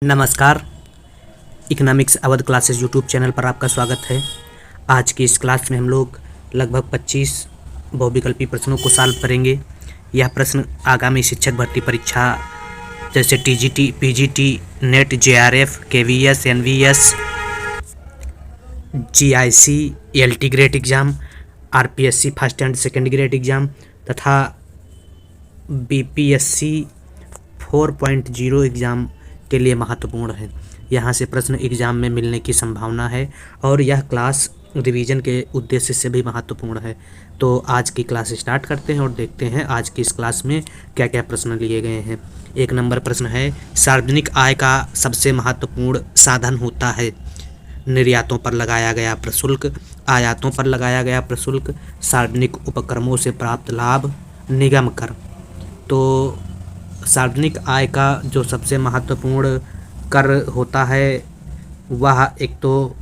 नमस्कार। Economics Awadh classes YouTube channel पर आपका स्वागत है। आज की इस क्लास में हम लोग लगभग 25 बहुविकल्पी प्रश्नों को सॉल्व करेंगे। यह प्रश्न आगामी शिक्षक भर्ती परीक्षा जैसे TGT, PGT, NET, JRF, KVS, NVS, GIC, LT grade exam, RPSC first and second grade exam तथा बीपीएससी 4.0 एग्ज़ाम के लिए महत्वपूर्ण है। यहाँ से प्रश्न एग्ज़ाम में मिलने की संभावना है और यह क्लास रिवीजन के उद्देश्य से भी महत्वपूर्ण है। तो आज की क्लास स्टार्ट करते हैं और देखते हैं आज की इस क्लास में क्या क्या प्रश्न लिए गए हैं। 1 नंबर प्रश्न है, सार्वजनिक आय का सबसे महत्वपूर्ण साधन होता है। निर्यातों पर लगाया गया प्रशुल्क, आयातों पर लगाया गया प्रशुल्क, सार्वजनिक उपक्रमों से प्राप्त लाभ, निगम कर। तो सार्वजनिक आय का जो सबसे महत्वपूर्ण कर होता है वह एक तो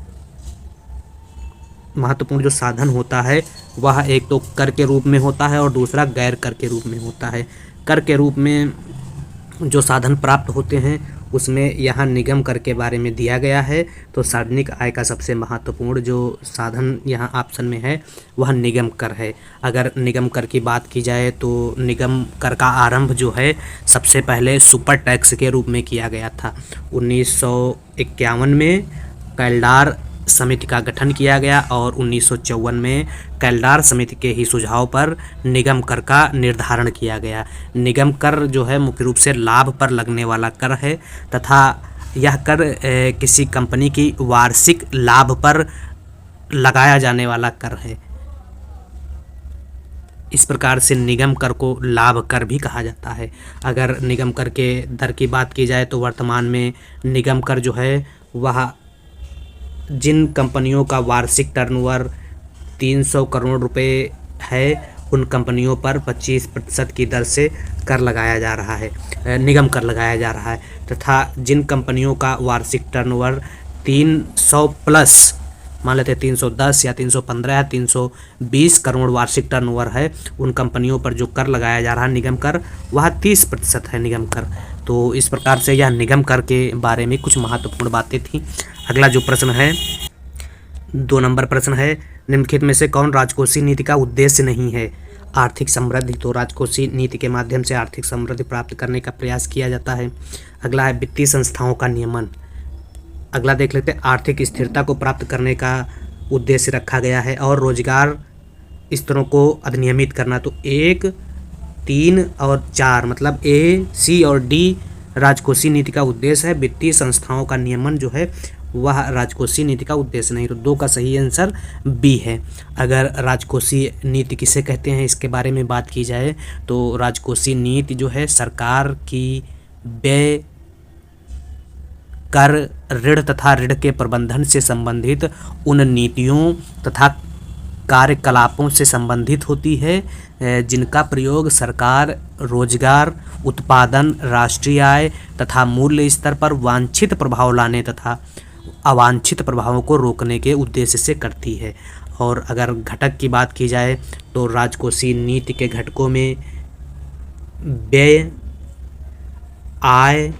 महत्वपूर्ण जो साधन होता है वह एक तो कर के रूप में होता है और दूसरा गैर कर के रूप में होता है। कर के रूप में जो साधन प्राप्त होते हैं उसमें यहाँ निगम कर के बारे में दिया गया है। तो सार्वजनिक आय का सबसे महत्वपूर्ण जो साधन यहाँ ऑप्शन में है वह निगम कर है। अगर निगम कर की बात की जाए तो निगम कर का आरंभ जो है सबसे पहले सुपर टैक्स के रूप में किया गया था। 1951 में कैलडार समिति का गठन किया गया और 1954 में कैलडार समिति के ही सुझाव पर निगम कर का निर्धारण किया गया। निगम कर जो है मुख्य रूप से लाभ पर लगने वाला कर है तथा यह कर किसी कंपनी की वार्षिक लाभ पर लगाया जाने वाला कर है। इस प्रकार से निगम कर को लाभ कर भी कहा जाता है। अगर निगम कर के दर की बात की जाए तो वर्तमान में निगम कर जो है वह जिन कंपनियों का वार्षिक टर्नओवर 300 करोड़ रुपए है उन कंपनियों पर 25% की दर से कर लगाया जा रहा है, निगम कर लगाया जा रहा है तथा जिन कंपनियों का वार्षिक टर्नओवर 300 प्लस, मान लेते 310 या 315 या 320 करोड़ वार्षिक टर्नओवर है, उन कंपनियों पर जो कर लगाया जा रहा है निगम कर वह 30% है निगम कर। तो इस प्रकार से यह निगम कर के बारे में कुछ महत्वपूर्ण बातें थी। अगला जो प्रश्न है 2 नंबर प्रश्न है, निम्नलिखित में से कौन राजकोषीय नीति का उद्देश्य नहीं है। आर्थिक समृद्धि, तो राजकोषीय नीति के माध्यम से आर्थिक समृद्धि प्राप्त करने का प्रयास किया जाता है। अगला है वित्तीय संस्थाओं का नियमन। अगला देख लेते हैं, आर्थिक स्थिरता को प्राप्त करने का उद्देश्य रखा गया है और रोजगार स्तरों को अधिनियमित करना। तो 1, 3 और 4 मतलब ए, सी और डी राजकोषीय नीति का उद्देश्य है। वित्तीय संस्थाओं का नियमन जो है वह राजकोषीय नीति का उद्देश्य नहीं। तो 2 का सही आंसर बी है। अगर राजकोषीय नीति किसे कहते हैं इसके बारे में बात की जाए तो राजकोषीय नीति जो है सरकार की व्यय, कर, ऋण तथा ऋण के प्रबंधन से संबंधित उन नीतियों तथा कार्यकलापों से संबंधित होती है जिनका प्रयोग सरकार रोजगार, उत्पादन, राष्ट्रीय आय तथा मूल्य स्तर पर वांछित प्रभाव लाने तथा अवांछित प्रभावों को रोकने के उद्देश्य से करती है। और अगर घटक की बात की जाए तो राजकोषीय नीति के घटकों में व्यय, आय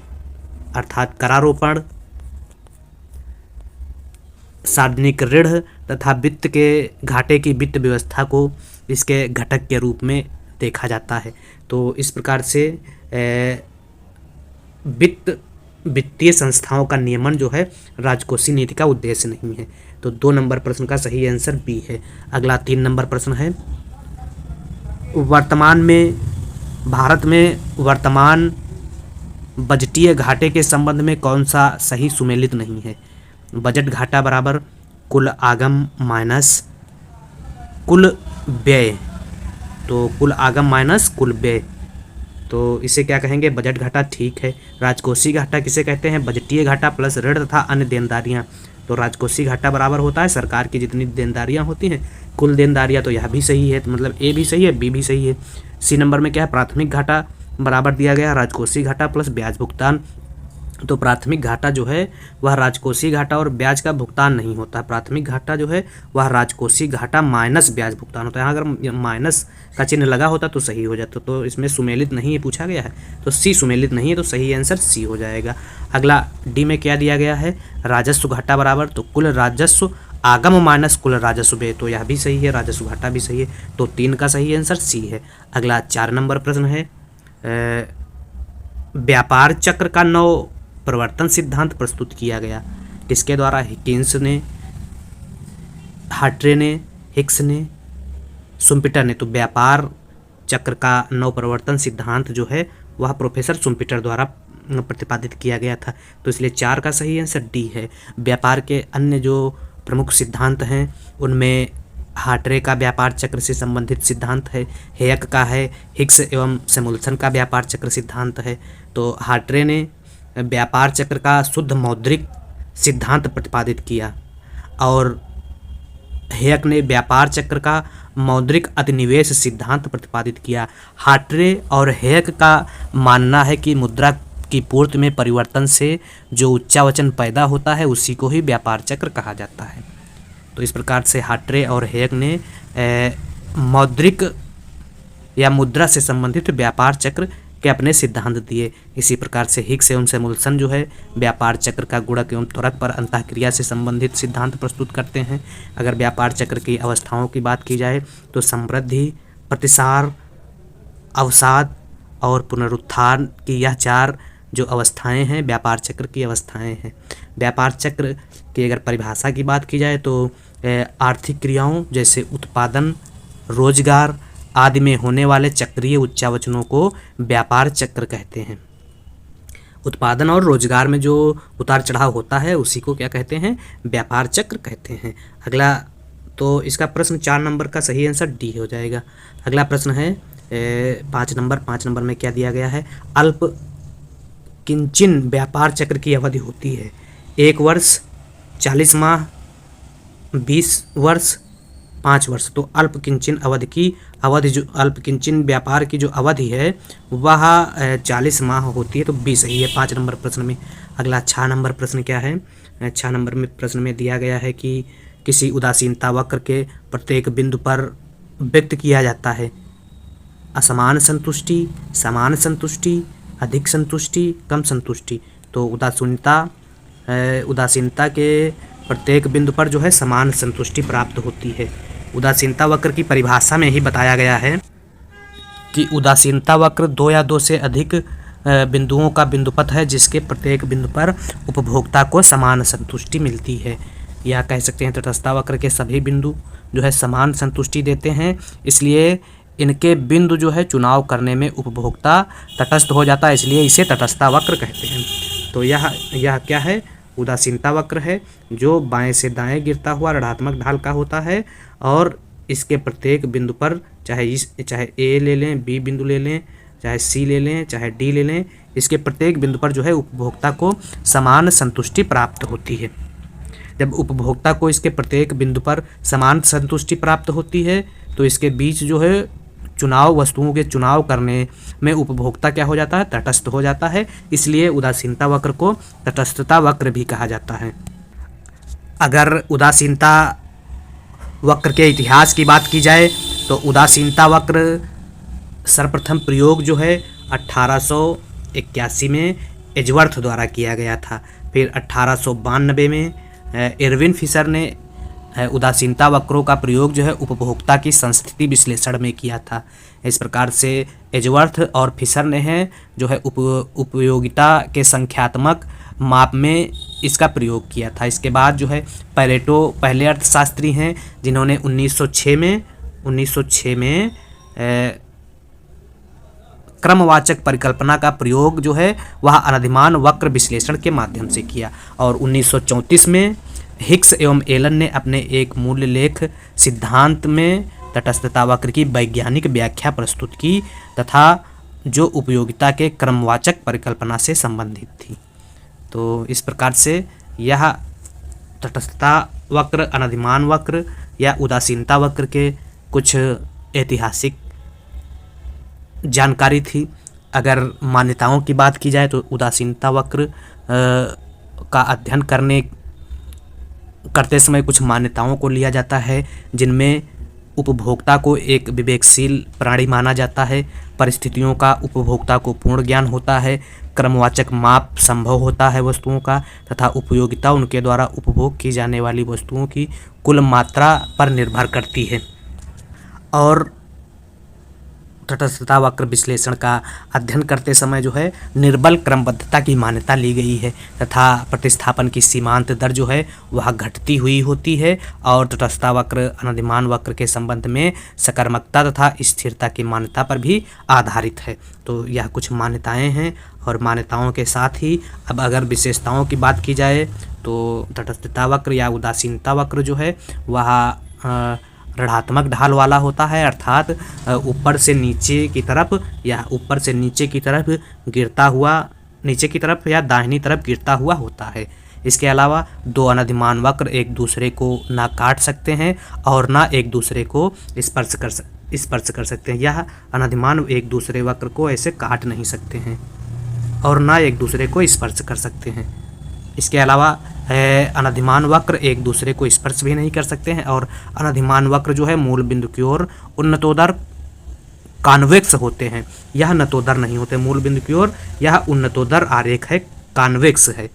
अर्थात करारोपण, सार्वजनिक ऋण तथा वित्त के घाटे की वित्त व्यवस्था को इसके घटक के रूप में देखा जाता है। तो इस प्रकार से वित्तीय संस्थाओं का नियमन जो है राजकोषीय नीति का उद्देश्य नहीं है। तो 2 नंबर प्रश्न का सही आंसर बी है। अगला 3 नंबर प्रश्न है, वर्तमान में भारत में वर्तमान बजटीय घाटे के संबंध में कौन सा सही सुमेलित नहीं है। बजट घाटा बराबर कुल आगम माइनस कुल व्यय। तो कुल आगम माइनस कुल व्यय, तो इसे क्या कहेंगे, बजट घाटा। ठीक है। राजकोषीय घाटा किसे कहते हैं, बजटीय घाटा प्लस ऋण तथा अन्य देनदारियां। तो राजकोषीय घाटा बराबर होता है सरकार की जितनी देनदारियां होती हैं कुल देनदारियां। तो यह भी सही है, तो मतलब ए भी सही है, बी भी सही है। सी नंबर में क्या है, प्राथमिक घाटा बराबर दिया गया राजकोषीय घाटा प्लस ब्याज भुगतान। तो प्राथमिक घाटा जो है वह राजकोषीय घाटा और ब्याज का भुगतान नहीं होता। प्राथमिक घाटा जो है वह राजकोषीय घाटा माइनस ब्याज भुगतान होता है। यहाँ अगर माइनस का चिन्ह लगा होता तो सही हो जाता, तो इसमें सुमेलित नहीं है पूछा गया है, तो सी सुमेलित नहीं है, तो सही आंसर सी हो जाएगा। अगला डी में क्या दिया गया है, राजस्व घाटा बराबर तो कुल राजस्व आगम माइनस कुल राजस्व व्यय, तो यह भी सही है, राजस्व घाटा भी सही है, तो 3 का सही आंसर सी है। अगला 4 नंबर प्रश्न है, व्यापार चक्र का नव प्रवर्तन सिद्धांत प्रस्तुत किया गया, किसके द्वारा, हिकिन्स ने, हार्ट्रे ने, हिक्स ने, शुम्पीटर ने। तो व्यापार चक्र का नव प्रवर्तन सिद्धांत जो है वह प्रोफेसर शुम्पीटर द्वारा प्रतिपादित किया गया था, तो इसलिए 4 का सही आंसर डी है। व्यापार के अन्य जो प्रमुख सिद्धांत हैं उनमें हार्ट्रे का व्यापार चक्र से संबंधित सिद्धांत है, हेयक का है, हिक्स एवं सैमुअल्सन का व्यापार चक्र सिद्धांत है। तो हार्ट्रे ने व्यापार चक्र का शुद्ध मौद्रिक सिद्धांत प्रतिपादित किया और हेयक ने व्यापार चक्र का मौद्रिक अधिनिवेश सिद्धांत प्रतिपादित किया। हार्ट्रे और हेयक का मानना है कि मुद्रा की पूर्ति में परिवर्तन से जो उच्चावचन पैदा होता है उसी को ही व्यापार चक्र कहा जाता है। तो इस प्रकार से हार्ट्रे और हेयक ने मौद्रिक या मुद्रा से संबंधित व्यापार चक्र के अपने सिद्धांत दिए। इसी प्रकार से हिक्स एवं सैमुअल्सन जो है व्यापार चक्र का गुणक एवं त्वरक पर अंतःक्रिया से संबंधित सिद्धांत प्रस्तुत करते हैं। अगर व्यापार चक्र की अवस्थाओं की बात की जाए तो समृद्धि, प्रतिसार, अवसाद और पुनरुत्थान की यह 4 जो अवस्थाएं हैं व्यापार चक्र की अवस्थाएं हैं। व्यापार चक्र की अगर परिभाषा की बात की जाए तो आर्थिक क्रियाओं जैसे उत्पादन, रोजगार आदि में होने वाले चक्रीय उच्चावचनों को व्यापार चक्र कहते हैं। उत्पादन और रोजगार में जो उतार चढ़ाव होता है उसी को क्या कहते हैं, व्यापार चक्र कहते हैं। अगला तो इसका प्रश्न 4 नंबर का सही आंसर डी हो जाएगा। अगला प्रश्न है 5 नंबर में क्या दिया गया है, अल्प किंचन व्यापार चक्र की अवधि होती है 1 वर्ष, 40 माह, 20 वर्ष, 5 वर्ष। तो अल्प किंचन अवधि की जो अल्प किंचन व्यापार की जो अवधि है वह 40 माह होती है, तो बी सही है 5 नंबर प्रश्न में। अगला 6 नंबर प्रश्न क्या है, 6 नंबर में प्रश्न में दिया गया है कि किसी उदासीनता वक्र के प्रत्येक बिंदु पर व्यक्त किया जाता है असमान संतुष्टि, समान संतुष्टि, अधिक संतुष्टि, कम संतुष्टि। तो उदासीनता के प्रत्येक बिंदु पर जो है समान संतुष्टि प्राप्त होती है। उदासीनता वक्र की परिभाषा में ही बताया गया है कि उदासीनता वक्र 2 या 2 से अधिक बिंदुओं का बिंदुपथ है जिसके प्रत्येक बिंदु पर उपभोक्ता को समान संतुष्टि मिलती है, या कह सकते हैं तटस्थता वक्र के सभी बिंदु जो है समान संतुष्टि देते हैं, इसलिए इनके बिंदु जो है चुनाव करने में उपभोक्ता तटस्थ हो जाता है, इसलिए इसे तटस्थता वक्र कहते हैं। तो यह क्या है, उदासीनता वक्र है जो बाएं से दाएं गिरता हुआ ऋणात्मक ढाल का होता है और इसके प्रत्येक बिंदु पर चाहे ए ले लें, बी बिंदु ले लें, चाहे सी ले लें, चाहे डी ले लें, इसके प्रत्येक बिंदु पर जो है उपभोक्ता को समान संतुष्टि प्राप्त होती है। जब उपभोक्ता को इसके प्रत्येक बिंदु पर समान संतुष्टि प्राप्त होती है तो इसके बीच जो है वस्तुओं के चुनाव करने में उपभोक्ता क्या हो जाता है, तटस्थ हो जाता है, इसलिए उदासीनता वक्र को तटस्थता वक्र भी कहा जाता है। अगर उदासीनता वक्र के इतिहास की बात की जाए तो उदासीनता वक्र सर्वप्रथम प्रयोग जो है 1881 में एजवर्थ द्वारा किया गया था। फिर 1892 में इरविन फिशर ने उदासीनता वक्रों का प्रयोग जो है उपभोक्ता की संस्थिति विश्लेषण में किया था। इस प्रकार से एजवर्थ और फिशर ने जो है उपयोगिता के संख्यात्मक माप में इसका प्रयोग किया था। इसके बाद जो है पैरेटो पहले अर्थशास्त्री हैं जिन्होंने 1906 में क्रमवाचक परिकल्पना का प्रयोग जो है वह अनधिमान वक्र विश्लेषण के माध्यम से किया, और 1934 में हिक्स एवं एलन ने अपने एक मूल्य लेख सिद्धांत में तटस्थता वक्र की वैज्ञानिक व्याख्या प्रस्तुत की तथा जो उपयोगिता के क्रमवाचक परिकल्पना से संबंधित थी। तो इस प्रकार से यह तटस्थता वक्र, अनधिमान वक्र या उदासीनता वक्र के कुछ ऐतिहासिक जानकारी थी। अगर मान्यताओं की बात की जाए तो उदासीनता वक्र का अध्ययन करते समय कुछ मान्यताओं को लिया जाता है, जिनमें उपभोक्ता को एक विवेकशील प्राणी माना जाता है, परिस्थितियों का उपभोक्ता को पूर्ण ज्ञान होता है, क्रमवाचक माप संभव होता है वस्तुओं का, तथा उपयोगिता उनके द्वारा उपभोग की जाने वाली वस्तुओं की कुल मात्रा पर निर्भर करती है। और तटस्थता वक्र विश्लेषण का अध्ययन करते समय जो है निर्बल क्रमबद्धता की मान्यता ली गई है, तथा प्रतिस्थापन की सीमांत दर जो है वह घटती हुई होती है, और तटस्थता वक्र अनधिमान वक्र के संबंध में सकारात्मकता तथा स्थिरता की मान्यता पर भी आधारित है। तो यह कुछ मान्यताएं हैं, और मान्यताओं के साथ ही अब अगर विशेषताओं की बात की जाए तो तटस्थता वक्र या उदासीनता वक्र जो है वह ऋणात्मक ढाल वाला होता है, अर्थात ऊपर से नीचे की तरफ या ऊपर से नीचे की तरफ गिरता हुआ, नीचे की तरफ या दाहिनी तरफ गिरता हुआ होता है। इसके अलावा दो अनधिमान वक्र एक दूसरे को ना काट सकते हैं और ना एक दूसरे को स्पर्श कर सकते हैं। यह अनधिमान एक दूसरे वक्र को ऐसे काट नहीं सकते हैं और ना एक दूसरे को स्पर्श कर सकते हैं। इसके अलावा अनधिमान वक्र एक दूसरे को स्पर्श भी नहीं कर सकते हैं, और अनधिमान वक्र जो है मूल बिंदु की ओर उन्नतोदर कॉन्वेक्स होते हैं। यह नतोदर नहीं होते, मूल बिंदु की ओर यह उन्नतोदर आरेख है, कॉन्वेक्स है,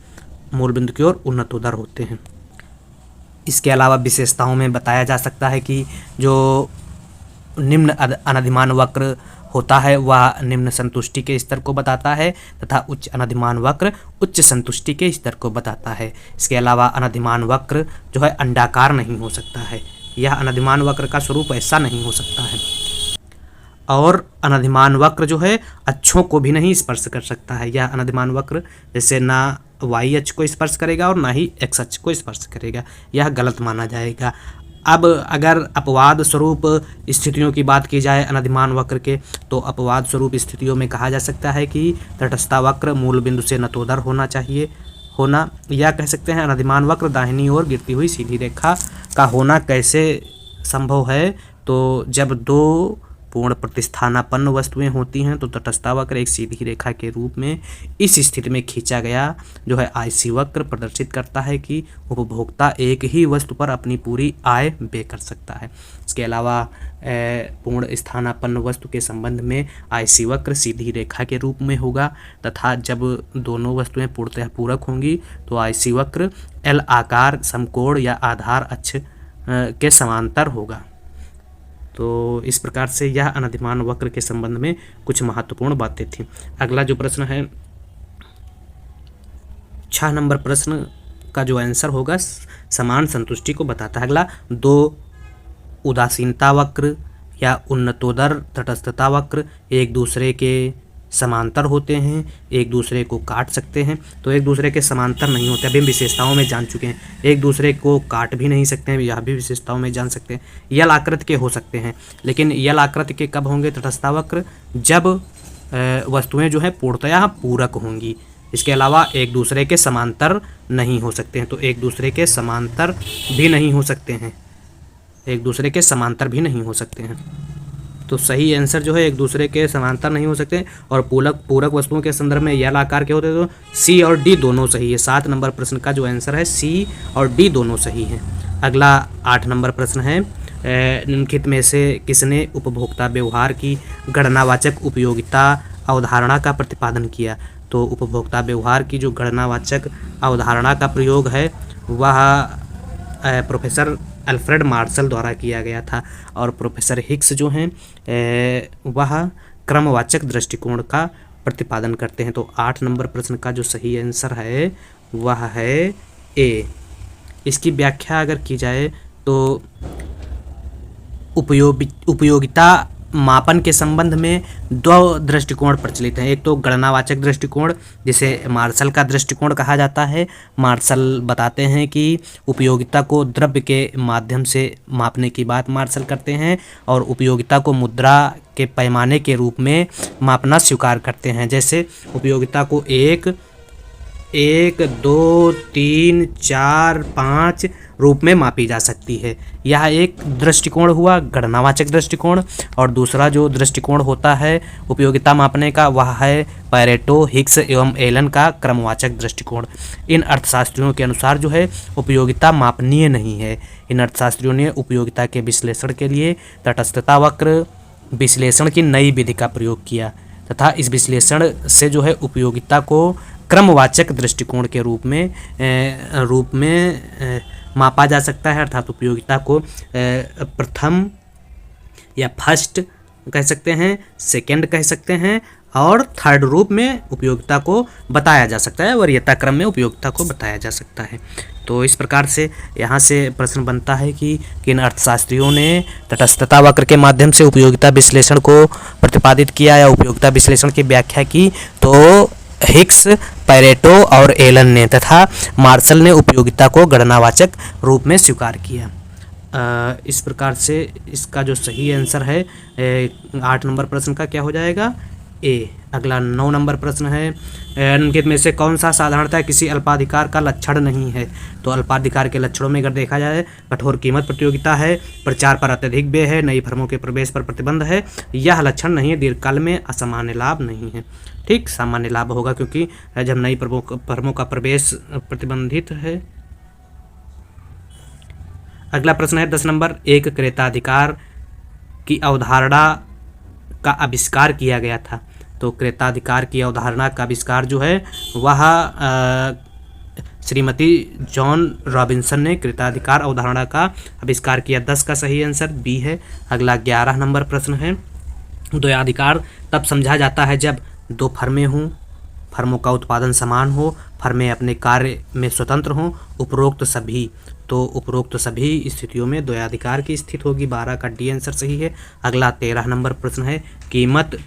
मूल बिंदु की ओर उन्नतोदर होते हैं। इसके अलावा विशेषताओं में बताया जा सकता है कि जो निम्न अनधिमान वक्र होता है वह निम्न संतुष्टि के स्तर को बताता है, तथा उच्च अनधिमान वक्र उच्च संतुष्टि के स्तर को बताता है। इसके अलावा अनधिमान वक्र जो है अंडाकार नहीं हो सकता है, यह अनधिमान वक्र का स्वरूप ऐसा नहीं हो सकता है। और अनधिमान वक्र जो है अक्षों को भी नहीं स्पर्श कर सकता है। यह अनधिमान वक्र जैसे ना वाई अक्ष को स्पर्श करेगा और ना ही एक्स अक्ष को स्पर्श करेगा, यह गलत माना जाएगा। अब अगर अपवाद स्वरूप स्थितियों की बात की जाए अनधिमान वक्र के, तो अपवाद स्वरूप स्थितियों में कहा जा सकता है कि तटस्थता वक्र मूल बिंदु से नतोदर होना, या कह सकते हैं अनधिमान वक्र दाहिनी ओर गिरती हुई सीधी रेखा का होना कैसे संभव है। तो जब दो पूर्ण प्रतिस्थानापन्न वस्तुएं होती हैं तो तटस्थता वक्र एक सीधी रेखा के रूप में इस स्थिति में खींचा गया जो है आयसी वक्र प्रदर्शित करता है कि उपभोक्ता एक ही वस्तु पर अपनी पूरी आय व्यय कर सकता है। इसके अलावा पूर्ण स्थानापन्न वस्तु के संबंध में आयसी वक्र सीधी रेखा के रूप में होगा, तथा जब दोनों वस्तुएं पूर्णतः पूरक होंगी तो आयसी वक्र एल आकार समकोण या आधार अक्ष के समांतर होगा। तो इस प्रकार से यह अनधिमान वक्र के संबंध में कुछ महत्वपूर्ण बातें थी। अगला जो प्रश्न है 6 नंबर प्रश्न का जो आंसर होगा समान संतुष्टि को बताता है। अगला दो उदासीनता वक्र या उन्नतोदर तटस्थता वक्र एक दूसरे के समांतर होते हैं, एक दूसरे को काट सकते हैं। तो एक दूसरे के समांतर नहीं होते, अभी हम विशेषताओं में जान चुके हैं। एक दूसरे को काट भी नहीं सकते हैं, यह भी विशेषताओं में जान सकते हैं। यल आकृति के हो सकते हैं, लेकिन यल आकृति के कब होंगे तटस्थता वक्र? जब वस्तुएं जो है पूर्णतया पूरक होंगी। इसके अलावा एक दूसरे के समांतर नहीं हो सकते हैं, तो एक दूसरे के समांतर भी नहीं हो सकते हैं, एक दूसरे के समांतर भी नहीं हो सकते हैं। तो सही आंसर जो है एक दूसरे के समांतर नहीं हो सकते, और पूरक वस्तुओं के संदर्भ में यल आकार के होते हैं। तो सी और डी दोनों सही है। 7 नंबर प्रश्न का जो आंसर है सी और डी दोनों सही हैं। अगला 8 नंबर प्रश्न है निम्नलिखित में से किसने उपभोक्ता व्यवहार की गणनावाचक उपयोगिता अवधारणा का प्रतिपादन किया? तो उपभोक्ता व्यवहार की जो गणनावाचक अवधारणा का प्रयोग है वह प्रोफेसर अल्फ्रेड मार्शल द्वारा किया गया था, और प्रोफेसर हिक्स जो हैं वह क्रमवाचक दृष्टिकोण का प्रतिपादन करते हैं। तो 8 नंबर प्रश्न का जो सही आंसर है वह है ए। इसकी व्याख्या अगर की जाए तो उपयोगिता मापन के संबंध में 2 दृष्टिकोण प्रचलित हैं। एक तो गणनावाचक दृष्टिकोण जिसे मार्शल का दृष्टिकोण कहा जाता है। मार्शल बताते हैं कि उपयोगिता को द्रव्य के माध्यम से मापने की बात मार्शल करते हैं, और उपयोगिता को मुद्रा के पैमाने के रूप में मापना स्वीकार करते हैं। जैसे उपयोगिता को 1, 2, 3, 4, 5 रूप में मापी जा सकती है। यह एक दृष्टिकोण हुआ गणनावाचक दृष्टिकोण। और दूसरा जो दृष्टिकोण होता है उपयोगिता मापने का वह है पैरेटो, हिग्स एवं एलन का क्रमवाचक दृष्टिकोण। इन अर्थशास्त्रियों के अनुसार जो है उपयोगिता मापनीय नहीं है। इन अर्थशास्त्रियों ने उपयोगिता के विश्लेषण के लिए तटस्थता वक्र विश्लेषण की नई विधि का प्रयोग किया तथा इस विश्लेषण से जो है उपयोगिता को क्रमवाचक दृष्टिकोण के रूप में मापा जा सकता है। अर्थात उपयोगिता को प्रथम या फर्स्ट कह सकते हैं, सेकंड कह सकते हैं और थर्ड रूप में उपयोगिता को बताया जा सकता है, वरीयता क्रम में उपयोगिता को बताया जा सकता है। तो इस प्रकार से यहाँ से प्रश्न बनता है कि किन अर्थशास्त्रियों ने तटस्थता वक्र के माध्यम से उपयोगिता विश्लेषण को प्रतिपादित किया या उपयोगिता विश्लेषण की व्याख्या की। तो हिग्स, पैरेटो और एलन ने तथा मार्शल ने उपयोगिता को गणनावाचक रूप में स्वीकार किया। इस प्रकार से इसका जो सही आंसर है 8 नंबर प्रश्न का क्या हो जाएगा, ए। अगला 9 नंबर प्रश्न है निम्नलिखित में से कौन सा साधारणतः किसी अल्पाधिकार का लक्षण नहीं है। तो अल्पाधिकार के लक्षणों में अगर देखा जाए कठोर कीमत प्रतियोगिता है, प्रचार पर अत्यधिक व्यय है, नई फर्मों के प्रवेश पर प्रतिबंध है, यह लक्षण नहीं है। दीर्घकाल में असामान्य लाभ नहीं है। ठीक, सामान्य लाभ होगा क्योंकि जब नई फर्मों का प्रवेश प्रतिबंधित है। अगला प्रश्न है 10 नंबर, एक क्रेताधिकार की अवधारणा का आविष्कार किया गया था। तो क्रेताधिकार की अवधारणा का आविष्कार जो है वह श्रीमती जॉन रॉबिन्सन ने क्रेताधिकार अवधारणा का आविष्कार किया। 10 का सही आंसर बी है। अगला 11 नंबर प्रश्न है द्वयाधिकार तब समझा जाता है जब दो फर्में हों, फर्मों का उत्पादन समान हो, फर्में अपने कार्य में स्वतंत्र हों, उपरोक्त सभी स्थितियों में द्वयाधिकार की स्थिति होगी। 12 का डी आंसर सही है। अगला 13 नंबर प्रश्न है कीमत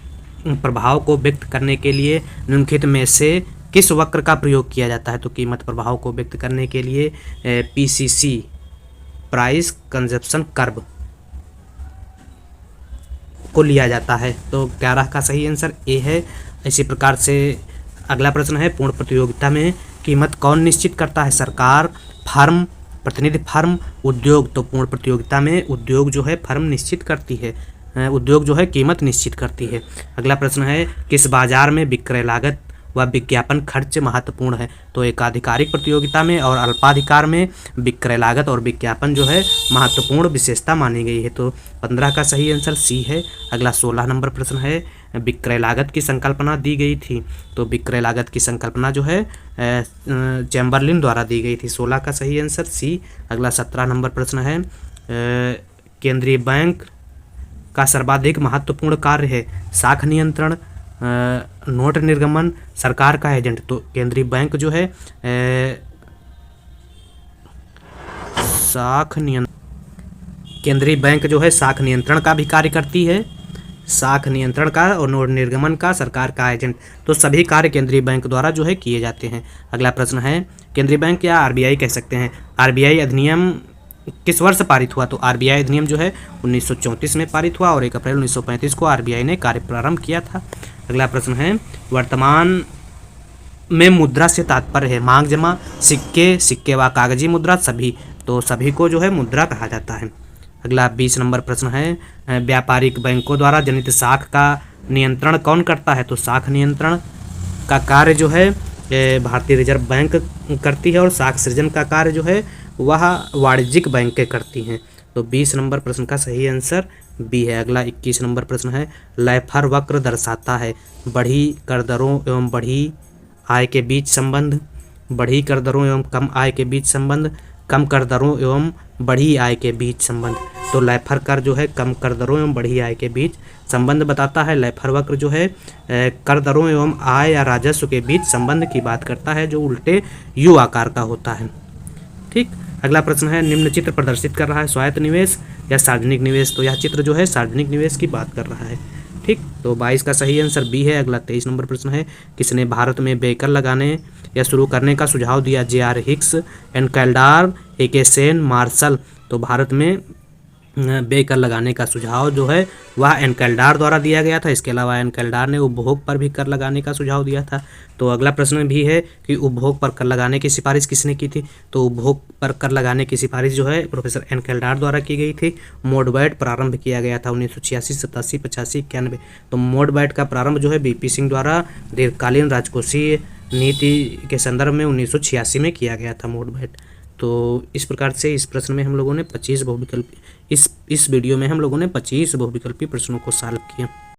प्रभाव को व्यक्त करने के लिए निम्नलिखित में से किस वक्र का प्रयोग किया जाता है। तो कीमत प्रभाव को व्यक्त करने के लिए पीसीसी, प्राइस कंजप्शन कर्व को लिया जाता है। तो 11 का सही आंसर ए है। इसी प्रकार से अगला प्रश्न है पूर्ण प्रतियोगिता में कीमत कौन निश्चित करता है, सरकार, फर्म, प्रतिनिधि फर्म, उद्योग। तो पूर्ण प्रतियोगिता में उद्योग जो है फर्म निश्चित करती है, उद्योग जो है कीमत निश्चित करती है। अगला प्रश्न है किस बाजार में विक्रय लागत व विज्ञापन खर्च महत्वपूर्ण है। तो एकाधिकारिक प्रतियोगिता में और अल्पाधिकार में विक्रय लागत और विज्ञापन जो है महत्वपूर्ण विशेषता मानी गई है। तो 15 का सही आंसर सी है। अगला 16 नंबर प्रश्न है विक्रय लागत की संकल्पना दी गई थी। तो विक्रय लागत की संकल्पना जो है चैम्बरलिन द्वारा दी गई थी। 16 का सही आंसर सी। अगला 17 नंबर प्रश्न है केंद्रीय बैंक का सर्वाधिक महत्वपूर्ण कार्य है साख नियंत्रण, नोट निर्गमन, सरकार का एजेंट। तो केंद्रीय बैंक जो है केंद्रीय बैंक जो है साख नियंत्रण का भी कार्य करती है, साख नियंत्रण का और नोट निर्गमन का, सरकार का एजेंट। तो सभी कार्य केंद्रीय बैंक द्वारा जो है किए जाते हैं। अगला प्रश्न है केंद्रीय बैंक या आरबीआई कह सकते हैं, आरबीआई अधिनियम किस वर्ष पारित हुआ। तो आरबीआई अधिनियम जो है 1934 में पारित हुआ और 1 अप्रैल 1935 को आरबीआई ने कार्य प्रारंभ किया था। अगला प्रश्न है वर्तमान में मुद्रा से तात्पर्य है मांग जमा, सिक्के व कागजी मुद्रा, सभी। तो सभी को जो है मुद्रा कहा जाता है। अगला 20 नंबर प्रश्न है व्यापारिक बैंकों द्वारा जनित साख का नियंत्रण कौन करता है। तो साख नियंत्रण का कार्य जो है भारतीय रिजर्व बैंक करती है और साख सृजन का कार्य जो है वह वाणिज्यिक बैंकें करती हैं। तो 20 नंबर प्रश्न का सही आंसर बी है। अगला 21 नंबर प्रश्न है लैफर वक्र दर्शाता है बढ़ी कर दरों एवं बढ़ी आय के बीच संबंध, बढ़ी कर दरों एवं कम आय के बीच संबंध, कम कर दरों एवं बढ़ी आय के बीच संबंध। तो लैफर कर जो है कम कर दरों एवं बढ़ी आय के बीच संबंध बताता है। लैफर वक्र जो है कर दरों एवं आय या राजस्व के बीच संबंध की बात करता है जो उल्टे यू आकार का होता है। ठीक। अगला प्रश्न है निम्न चित्र प्रदर्शित कर रहा है स्वायत्त निवेश या सार्वजनिक निवेश। तो यह चित्र जो है सार्वजनिक निवेश की बात कर रहा है। ठीक। तो 22 का सही आंसर बी है। अगला 23 नंबर प्रश्न है किसने भारत में बेकर लगाने या शुरू करने का सुझाव दिया। जे आर हिक्स, एन कैल्डार, ए के सेन, मार्शल। तो भारत में व्यय कर लगाने का सुझाव जो है वह एनकेल्डार द्वारा दिया गया था। इसके अलावा एनकेल्डार ने उपभोग पर भी कर लगाने का सुझाव दिया था। तो अगला प्रश्न भी है कि उपभोग पर कर लगाने की सिफारिश किसने की थी? तो उपभोग पर कर लगाने की सिफारिश जो है प्रोफेसर एनकेल्डार द्वारा की गई थी। मोडवैट प्रारंभ किया गया था 1986, 87, 85, 91। तो मोडवैट का प्रारंभ जो है बीपी सिंह द्वारा दीर्घकालीन राजकोषीय नीति के संदर्भ में 1986 में किया गया था मोडवैट। तो इस प्रकार से इस प्रश्न में हम लोगों ने 25 बहुविकल्पी इस वीडियो में हम लोगों ने 25 बहुविकल्पी प्रश्नों को सॉल्व किया।